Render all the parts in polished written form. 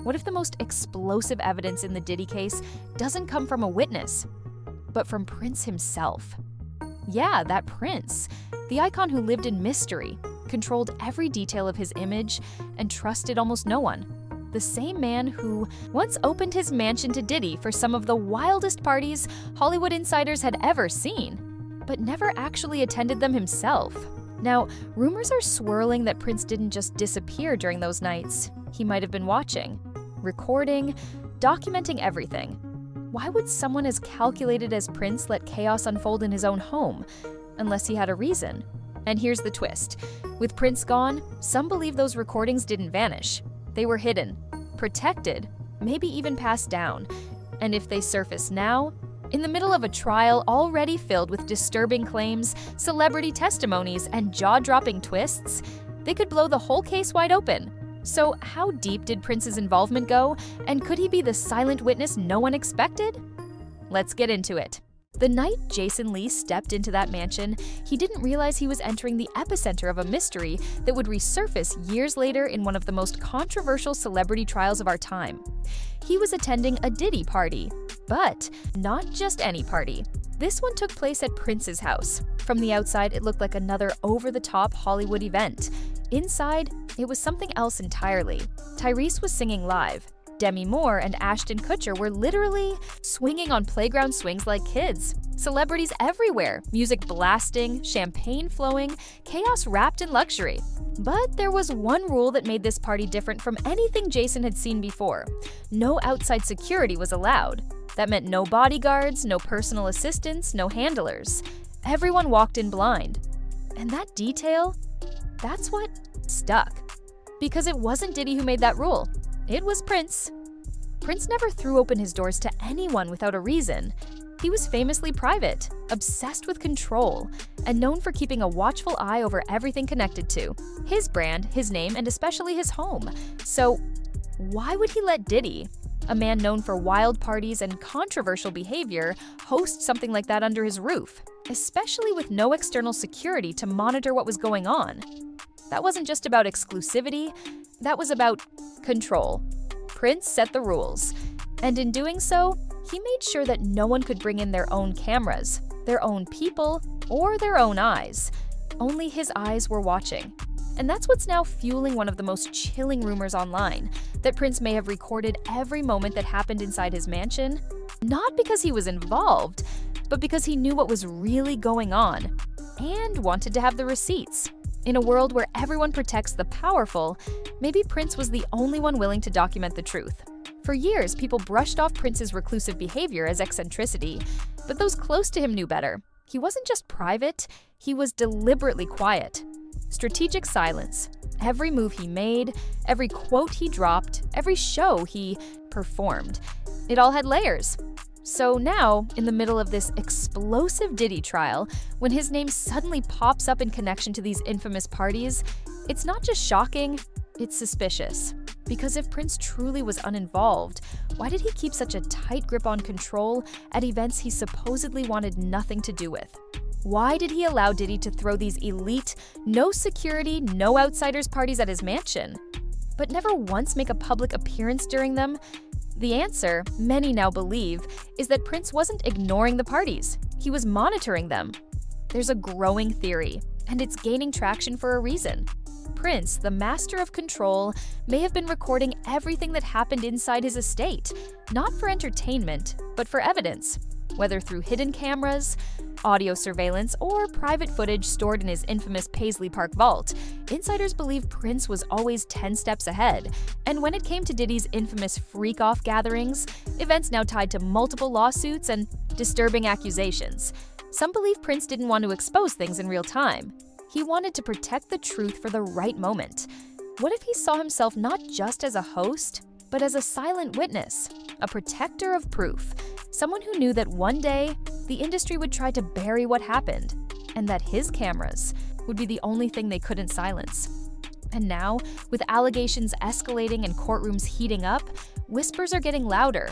What if the most explosive evidence in the Diddy case doesn't come from a witness, but from Prince himself? Yeah, that Prince, the icon who lived in mystery, controlled every detail of his image, and trusted almost no one. The same man who once opened his mansion to Diddy for some of the wildest parties Hollywood insiders had ever seen, but never actually attended them himself. Now, rumors are swirling that Prince didn't just disappear during those nights. He might have been watching, recording, documenting everything. Why would someone as calculated as Prince let chaos unfold in his own home? Unless he had a reason. And here's the twist. With Prince gone, some believe those recordings didn't vanish. They were hidden, protected, maybe even passed down. And if they surface now, in the middle of a trial already filled with disturbing claims, celebrity testimonies, and jaw-dropping twists, they could blow the whole case wide open. So how deep did Prince's involvement go, and could he be the silent witness no one expected? Let's get into it. The night Jason Lee stepped into that mansion, he didn't realize he was entering the epicenter of a mystery that would resurface years later in one of the most controversial celebrity trials of our time. He was attending a Diddy party, but not just any party. This one took place at Prince's house. From the outside, it looked like another over-the-top Hollywood event. Inside, it was something else entirely. Tyrese was singing live. Demi Moore and Ashton Kutcher were literally swinging on playground swings like kids. Celebrities everywhere, music blasting, champagne flowing, chaos wrapped in luxury. But there was one rule that made this party different from anything Jason had seen before. No outside security was allowed. That meant no bodyguards, no personal assistants, no handlers. Everyone walked in blind. And that detail, that's what stuck. Because it wasn't Diddy who made that rule. It was Prince. Prince never threw open his doors to anyone without a reason. He was famously private, obsessed with control, and known for keeping a watchful eye over everything connected to his brand, his name, and especially his home. So why would he let Diddy, a man known for wild parties and controversial behavior, host something like that under his roof, especially with no external security to monitor what was going on? That wasn't just about exclusivity, that was about control. Prince set the rules, and in doing so, he made sure that no one could bring in their own cameras, their own people, or their own eyes. Only his eyes were watching. And that's what's now fueling one of the most chilling rumors online, that Prince may have recorded every moment that happened inside his mansion, not because he was involved, but because he knew what was really going on, and wanted to have the receipts. In a world where everyone protects the powerful, maybe Prince was the only one willing to document the truth. For years, people brushed off Prince's reclusive behavior as eccentricity, but those close to him knew better. He wasn't just private, he was deliberately quiet. Strategic silence. Every move he made, every quote he dropped, every show he performed. It all had layers. So now, in the middle of this explosive Diddy trial, when his name suddenly pops up in connection to these infamous parties, it's not just shocking, it's suspicious. Because if Prince truly was uninvolved, why did he keep such a tight grip on control at events he supposedly wanted nothing to do with? Why did he allow Diddy to throw these elite, no security, no outsiders parties at his mansion, but never once make a public appearance during them? The answer, many now believe, is that Prince wasn't ignoring the parties. He was monitoring them. There's a growing theory, and it's gaining traction for a reason. Prince, the master of control, may have been recording everything that happened inside his estate, not for entertainment, but for evidence. Whether through hidden cameras, audio surveillance, or private footage stored in his infamous Paisley Park vault, insiders believe Prince was always 10 steps ahead. And when it came to Diddy's infamous freak-off gatherings, events now tied to multiple lawsuits and disturbing accusations, some believe Prince didn't want to expose things in real time. He wanted to protect the truth for the right moment. What if he saw himself not just as a host, but as a silent witness, a protector of proof, someone who knew that one day the industry would try to bury what happened, and that his cameras would be the only thing they couldn't silence? And now, with allegations escalating and courtrooms heating up, whispers are getting louder.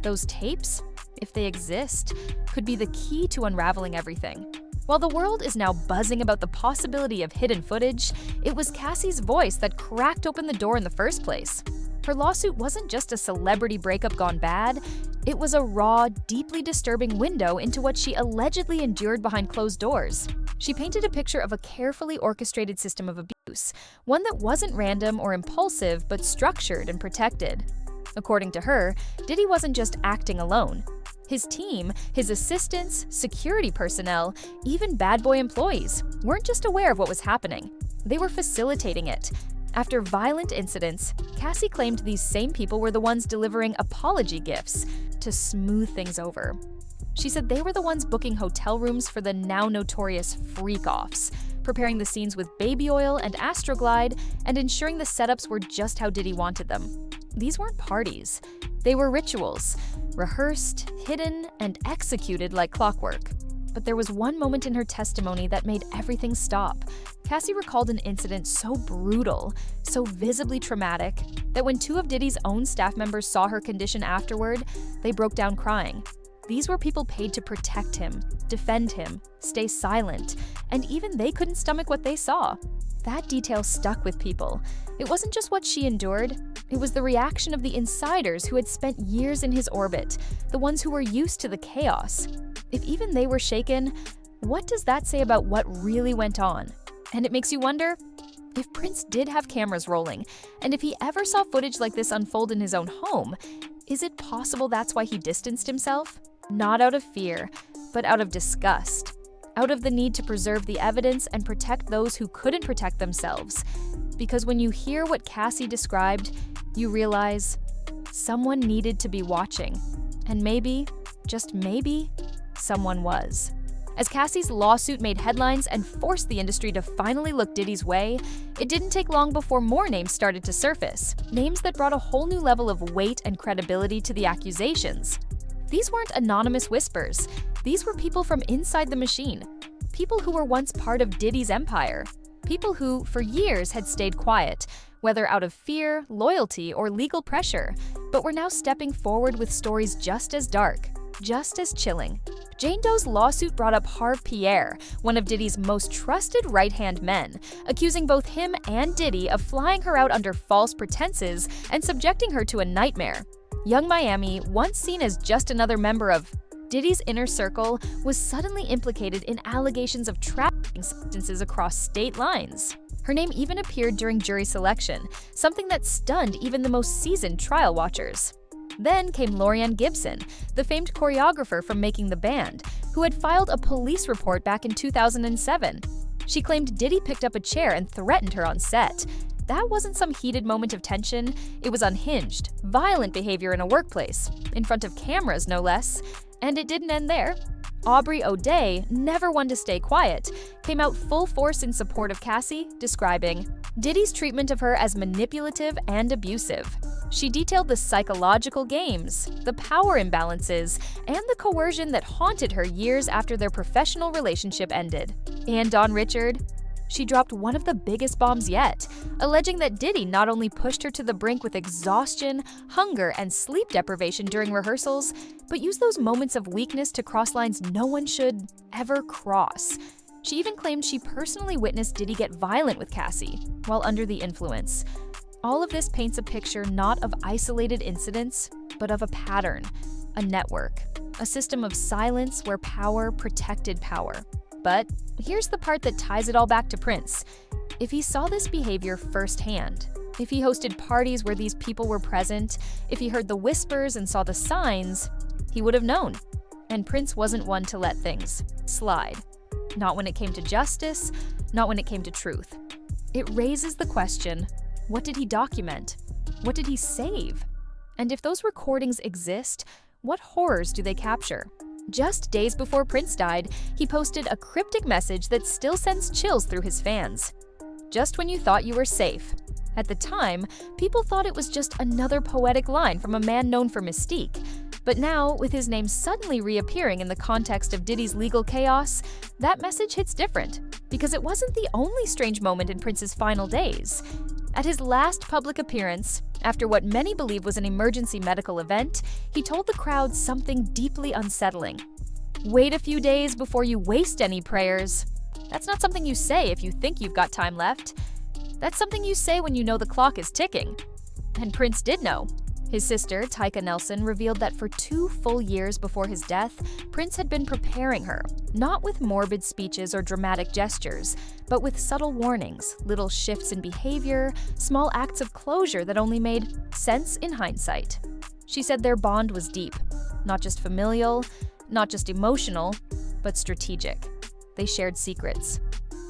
Those tapes, if they exist, could be the key to unraveling everything. While the world is now buzzing about the possibility of hidden footage, it was Cassie's voice that cracked open the door in the first place. Her lawsuit wasn't just a celebrity breakup gone bad, it was a raw, deeply disturbing window into what she allegedly endured behind closed doors. She painted a picture of a carefully orchestrated system of abuse, one that wasn't random or impulsive, but structured and protected. According to her, Diddy wasn't just acting alone. His team, his assistants, security personnel, even bad boy employees weren't just aware of what was happening. They were facilitating it. After violent incidents, Cassie claimed these same people were the ones delivering apology gifts to smooth things over. She said they were the ones booking hotel rooms for the now notorious freak-offs, preparing the scenes with baby oil and Astroglide, and ensuring the setups were just how Diddy wanted them. These weren't parties. They were rituals, rehearsed, hidden, and executed like clockwork. But there was one moment in her testimony that made everything stop. Cassie recalled an incident so brutal, so visibly traumatic, that when two of Diddy's own staff members saw her condition afterward, they broke down crying. These were people paid to protect him, defend him, stay silent, and even they couldn't stomach what they saw. That detail stuck with people. It wasn't just what she endured, it was the reaction of the insiders who had spent years in his orbit, the ones who were used to the chaos. If even they were shaken, what does that say about what really went on? And it makes you wonder, if Prince did have cameras rolling, and if he ever saw footage like this unfold in his own home, is it possible that's why he distanced himself? Not out of fear, but out of disgust. Out of the need to preserve the evidence and protect those who couldn't protect themselves. Because when you hear what Cassie described, you realize someone needed to be watching. And maybe, just maybe, someone was. As Cassie's lawsuit made headlines and forced the industry to finally look Diddy's way, it didn't take long before more names started to surface. Names that brought a whole new level of weight and credibility to the accusations. These weren't anonymous whispers. These were people from inside the machine. People who were once part of Diddy's empire. People who, for years, had stayed quiet, whether out of fear, loyalty, or legal pressure, but were now stepping forward with stories just as dark, just as chilling. Jane Doe's lawsuit brought up Harve Pierre, one of Diddy's most trusted right-hand men, accusing both him and Diddy of flying her out under false pretenses and subjecting her to a nightmare. Young Miami, once seen as just another member of Diddy's inner circle, was suddenly implicated in allegations of trafficking substances across state lines. Her name even appeared during jury selection, something that stunned even the most seasoned trial watchers. Then came Laurieann Gibson, the famed choreographer from Making the Band, who had filed a police report back in 2007. She claimed Diddy picked up a chair and threatened her on set. That wasn't some heated moment of tension, it was unhinged, violent behavior in a workplace, in front of cameras no less. And it didn't end there. Aubrey O'Day, never one to stay quiet, came out full force in support of Cassie, describing Diddy's treatment of her as manipulative and abusive. She detailed the psychological games, the power imbalances, and the coercion that haunted her years after their professional relationship ended. And on Richard, she dropped one of the biggest bombs yet, alleging that Diddy not only pushed her to the brink with exhaustion, hunger, and sleep deprivation during rehearsals, but used those moments of weakness to cross lines no one should ever cross. She even claimed she personally witnessed Diddy get violent with Cassie while under the influence. All of this paints a picture not of isolated incidents, but of a pattern, a network, a system of silence where power protected power. But here's the part that ties it all back to Prince. If he saw this behavior firsthand, if he hosted parties where these people were present, if he heard the whispers and saw the signs, he would have known. And Prince wasn't one to let things slide. Not when it came to justice, not when it came to truth. It raises the question, what did he document? What did he save? And if those recordings exist, what horrors do they capture? Just days before Prince died, he posted a cryptic message that still sends chills through his fans. Just when you thought you were safe. At the time, people thought it was just another poetic line from a man known for mystique. But now, with his name suddenly reappearing in the context of Diddy's legal chaos, that message hits different, because it wasn't the only strange moment in Prince's final days. At his last public appearance, after what many believe was an emergency medical event, he told the crowd something deeply unsettling. Wait a few days before you waste any prayers. That's not something you say if you think you've got time left. That's something you say when you know the clock is ticking. And Prince did know. His sister, Tyka Nelson, revealed that for 2 full years before his death, Prince had been preparing her, not with morbid speeches or dramatic gestures, but with subtle warnings, little shifts in behavior, small acts of closure that only made sense in hindsight. She said their bond was deep, not just familial, not just emotional, but strategic. They shared secrets.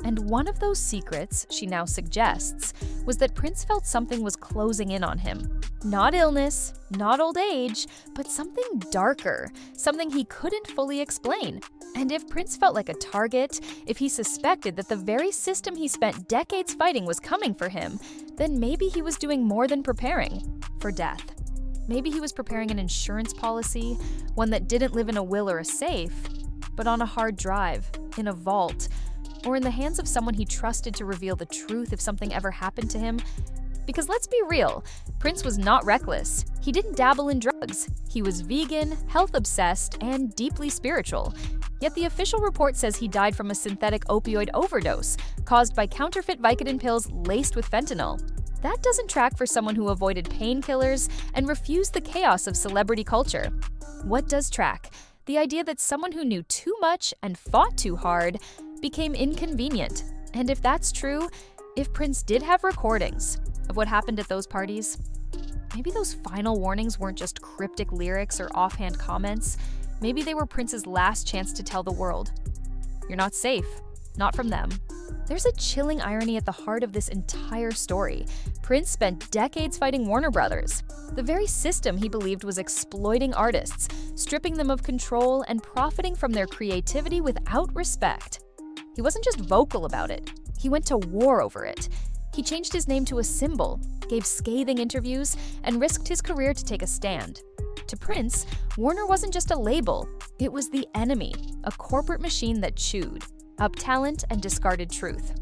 And one of those secrets, she now suggests, was that Prince felt something was closing in on him. Not illness, not old age, but something darker, something he couldn't fully explain. And if Prince felt like a target, if he suspected that the very system he spent decades fighting was coming for him, then maybe he was doing more than preparing for death. Maybe he was preparing an insurance policy, one that didn't live in a will or a safe, but on a hard drive, in a vault, or in the hands of someone he trusted to reveal the truth if something ever happened to him. Because let's be real, Prince was not reckless. He didn't dabble in drugs. He was vegan, health-obsessed, and deeply spiritual. Yet the official report says he died from a synthetic opioid overdose caused by counterfeit Vicodin pills laced with fentanyl. That doesn't track for someone who avoided painkillers and refused the chaos of celebrity culture. What does track? The idea that someone who knew too much and fought too hard became inconvenient. And if that's true, if Prince did have recordings of what happened at those parties, maybe those final warnings weren't just cryptic lyrics or offhand comments. Maybe they were Prince's last chance to tell the world, "You're not safe, not from them." There's a chilling irony at the heart of this entire story. Prince spent decades fighting Warner Brothers, the very system he believed was exploiting artists, stripping them of control and profiting from their creativity without respect. He wasn't just vocal about it, he went to war over it. He changed his name to a symbol, gave scathing interviews, and risked his career to take a stand. To Prince, Warner wasn't just a label, it was the enemy, a corporate machine that chewed up talent and discarded truth.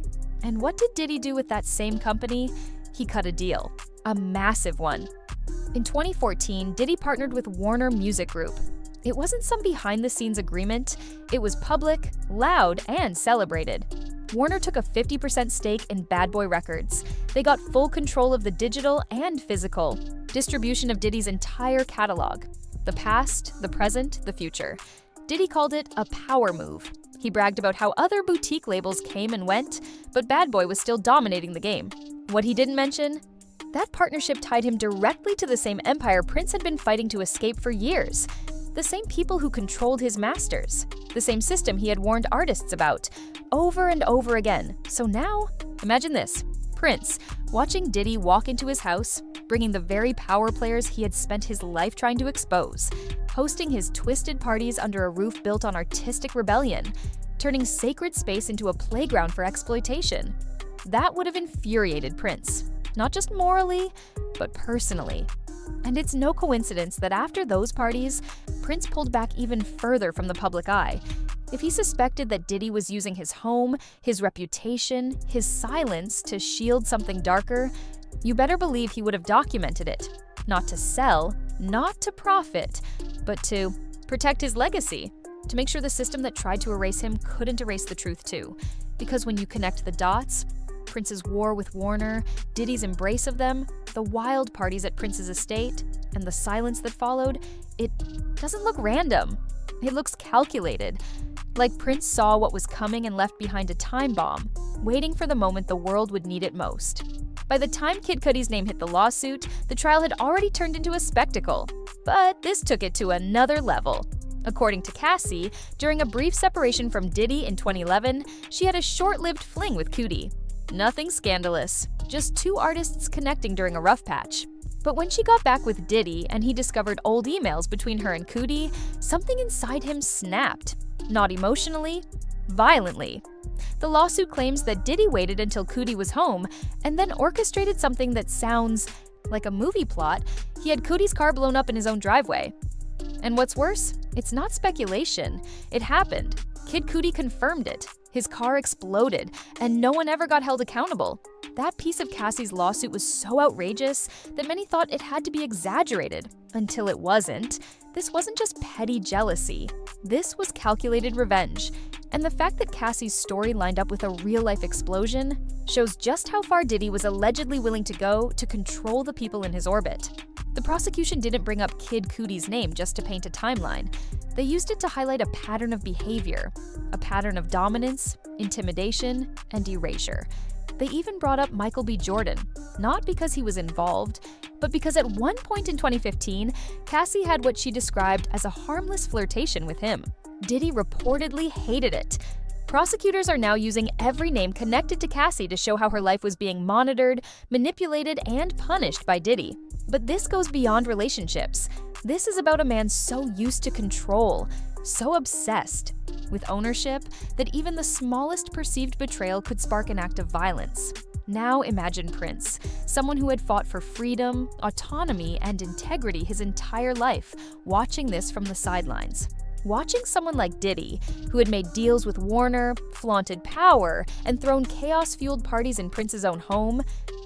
And what did Diddy do with that same company? He cut a deal, a massive one. In 2014, Diddy partnered with Warner Music Group. It wasn't some behind-the-scenes agreement, it was public, loud, and celebrated. Warner took a 50% stake in Bad Boy Records. They got full control of the digital and physical distribution of Diddy's entire catalog, the past, the present, the future. Diddy called it a power move. He bragged about how other boutique labels came and went, but Bad Boy was still dominating the game. What he didn't mention? That partnership tied him directly to the same empire Prince had been fighting to escape for years. The same people who controlled his masters. The same system he had warned artists about, over and over again. So now, imagine this. Prince, watching Diddy walk into his house, bringing the very power players he had spent his life trying to expose, hosting his twisted parties under a roof built on artistic rebellion, turning sacred space into a playground for exploitation. That would have infuriated Prince, not just morally, but personally. And it's no coincidence that after those parties, Prince pulled back even further from the public eye. If he suspected that Diddy was using his home, his reputation, his silence to shield something darker, you better believe he would have documented it. Not to sell, not to profit, but to protect his legacy, to make sure the system that tried to erase him couldn't erase the truth too. Because when you connect the dots, Prince's war with Warner, Diddy's embrace of them, the wild parties at Prince's estate, and the silence that followed, it doesn't look random. It looks calculated. Like Prince saw what was coming and left behind a time bomb, waiting for the moment the world would need it most. By the time Kid Cudi's name hit the lawsuit, the trial had already turned into a spectacle. But this took it to another level. According to Cassie, during a brief separation from Diddy in 2011, she had a short-lived fling with Cudi. Nothing scandalous, just two artists connecting during a rough patch. But when she got back with Diddy and he discovered old emails between her and Cudi, something inside him snapped. Not emotionally, violently. The lawsuit claims that Diddy waited until Cudi was home and then orchestrated something that sounds like a movie plot. He had Cudi's car blown up in his own driveway. And what's worse, it's not speculation. It happened. Kid Cudi confirmed it. His car exploded, and no one ever got held accountable. That piece of Cassie's lawsuit was so outrageous that many thought it had to be exaggerated, until it wasn't. This wasn't just petty jealousy. This was calculated revenge. And the fact that Cassie's story lined up with a real-life explosion shows just how far Diddy was allegedly willing to go to control the people in his orbit. The prosecution didn't bring up Kid Cudi's name just to paint a timeline. They used it to highlight a pattern of behavior, a pattern of dominance, intimidation, and erasure. They even brought up Michael B. Jordan, not because he was involved, but because at one point in 2015, Cassie had what she described as a harmless flirtation with him. Diddy reportedly hated it. Prosecutors are now using every name connected to Cassie to show how her life was being monitored, manipulated, and punished by Diddy. But this goes beyond relationships. This is about a man so used to control, so obsessed with ownership that even the smallest perceived betrayal could spark an act of violence. Now imagine Prince, someone who had fought for freedom, autonomy, and integrity his entire life, watching this from the sidelines. Watching someone like Diddy, who had made deals with Warner, flaunted power, and thrown chaos-fueled parties in Prince's own home,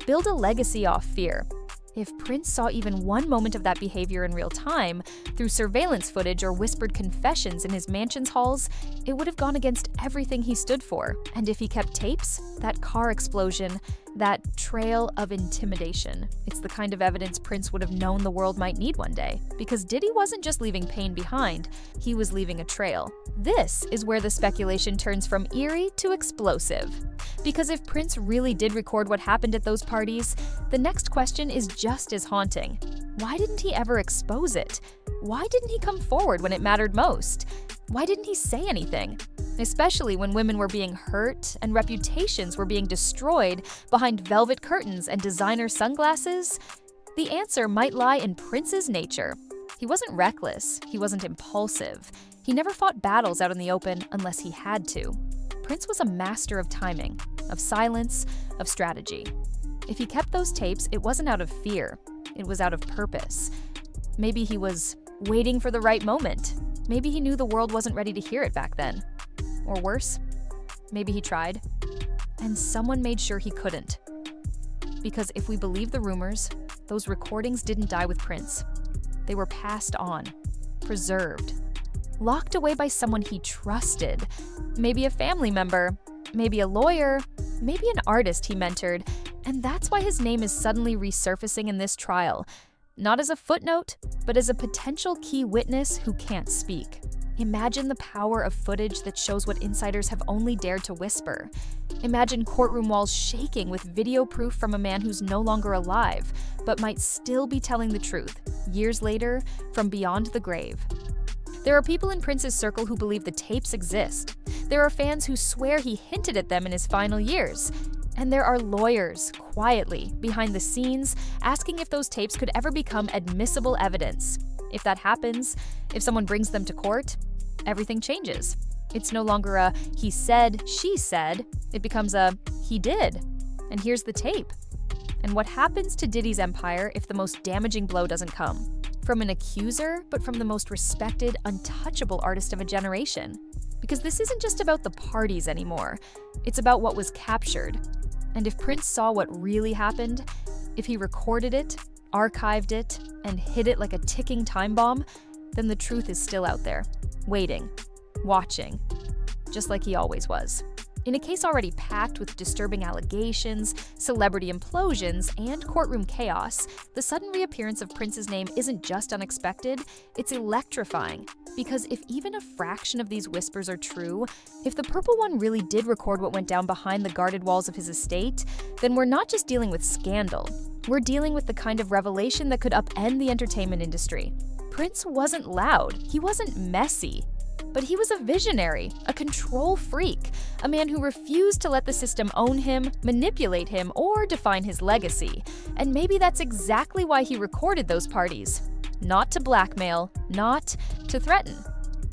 build a legacy off fear. If Prince saw even one moment of that behavior in real time, through surveillance footage or whispered confessions in his mansion's halls, it would have gone against everything he stood for. And if he kept tapes, that car explosion, that trail of intimidation, it's the kind of evidence Prince would have known the world might need one day. Because Diddy wasn't just leaving pain behind, he was leaving a trail. This is where the speculation turns from eerie to explosive. Because if Prince really did record what happened at those parties, the next question is just as haunting. Why didn't he ever expose it? Why didn't he come forward when it mattered most? Why didn't he say anything? Especially when women were being hurt and reputations were being destroyed behind velvet curtains and designer sunglasses? The answer might lie in Prince's nature. He wasn't reckless, he wasn't impulsive. He never fought battles out in the open unless he had to. Prince was a master of timing, of silence, of strategy. If he kept those tapes, it wasn't out of fear, it was out of purpose. Maybe he was waiting for the right moment. Maybe he knew the world wasn't ready to hear it back then. Or worse, maybe he tried, and someone made sure he couldn't. Because if we believe the rumors, those recordings didn't die with Prince. They were passed on, preserved, locked away by someone he trusted. Maybe a family member, maybe a lawyer, maybe an artist he mentored, and that's why his name is suddenly resurfacing in this trial. Not as a footnote, but as a potential key witness who can't speak. Imagine the power of footage that shows what insiders have only dared to whisper. Imagine courtroom walls shaking with video proof from a man who's no longer alive, but might still be telling the truth, years later, from beyond the grave. There are people in Prince's circle who believe the tapes exist. There are fans who swear he hinted at them in his final years. And there are lawyers, quietly, behind the scenes, asking if those tapes could ever become admissible evidence. If that happens, if someone brings them to court, everything changes. It's no longer a he said, she said. It becomes a he did. And here's the tape. And what happens to Diddy's empire if the most damaging blow doesn't come? From an accuser, but from the most respected, untouchable artist of a generation. Because this isn't just about the parties anymore. It's about what was captured. And if Prince saw what really happened, if he recorded it, archived it, and hid it like a ticking time bomb, then the truth is still out there, waiting, watching, just like he always was. In a case already packed with disturbing allegations, celebrity implosions, and courtroom chaos, the sudden reappearance of Prince's name isn't just unexpected, it's electrifying. Because if even a fraction of these whispers are true, if the Purple One really did record what went down behind the guarded walls of his estate, then we're not just dealing with scandal. We're dealing with the kind of revelation that could upend the entertainment industry. Prince wasn't loud, he wasn't messy, but he was a visionary, a control freak, a man who refused to let the system own him, manipulate him, or define his legacy. And maybe that's exactly why he recorded those parties. Not to blackmail, not to threaten,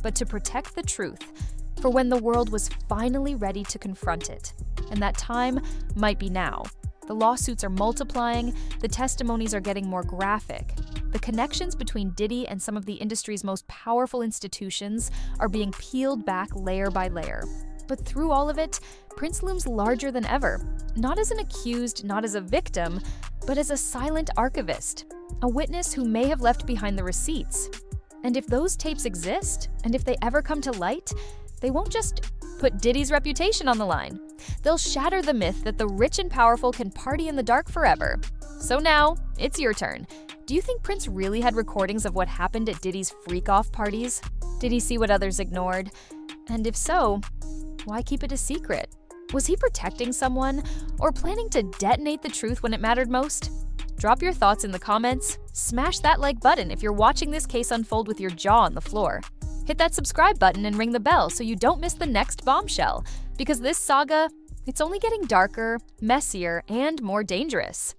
but to protect the truth, for when the world was finally ready to confront it. And that time might be now. The lawsuits are multiplying, the testimonies are getting more graphic. The connections between Diddy and some of the industry's most powerful institutions are being peeled back layer by layer. But through all of it, Prince looms larger than ever, not as an accused, not as a victim, but as a silent archivist, a witness who may have left behind the receipts. And if those tapes exist, and if they ever come to light, they won't just put Diddy's reputation on the line. They'll shatter the myth that the rich and powerful can party in the dark forever. So now, it's your turn. Do you think Prince really had recordings of what happened at Diddy's freak-off parties? Did he see what others ignored? And if so, why keep it a secret? Was he protecting someone or planning to detonate the truth when it mattered most? Drop your thoughts in the comments. Smash that like button if you're watching this case unfold with your jaw on the floor. Hit that subscribe button and ring the bell so you don't miss the next bombshell. Because this saga, it's only getting darker, messier, and more dangerous.